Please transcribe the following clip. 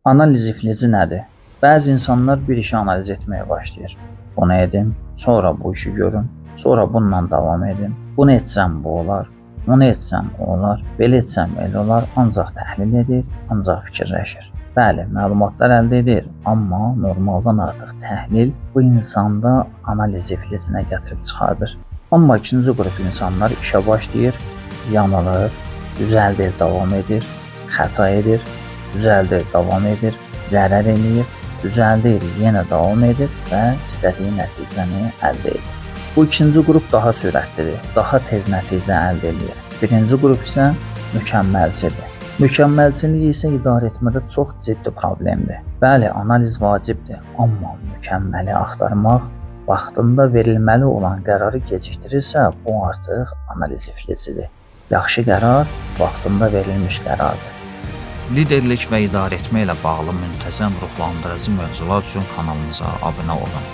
Analiz iflici nədir? Bəzi insanlar bir işi analiz etməyə başlayır. Bunu edim, sonra bu işi görüm, sonra bununla davam edim. Bunu etsəm bu olar, bunu etsəm o olar, belə etsəm elə olar, ancaq təhlil edir, ancaq fikirləşir. Bəli, məlumatlar əldə edir, amma normaldan artıq təhlil bu insanda analiz iflicinə gətirib çıxardır. Amma ikinci qrup insanlar işə başlayır, yanılır, düzəldir, davam edir, xəta edir, düzəldir, davam edir, zərər eləyir, düzəldir, yenə davam edir və istədiyi nəticəni əldə edir. Bu ikinci qrup daha sürətlidir, daha tez nəticə əldə edir. Birinci qrup isə mükəmməlçidir. Mükəmməlçilik isə idarə etmədə çox ciddi problemdir. Bəli, analiz vacibdir, amma mükəmməli axtarmaq vaxtında verilməli olan qərarı gecikdirirsə, bu artıq analiz iflicidir. Yaxşı qərar vaxtında verilmiş qərardır. Liderlik və idarəetmə ilə bağlı müntəzəm ruhlandırıcı mövzular üçün kanalımıza abunə olun.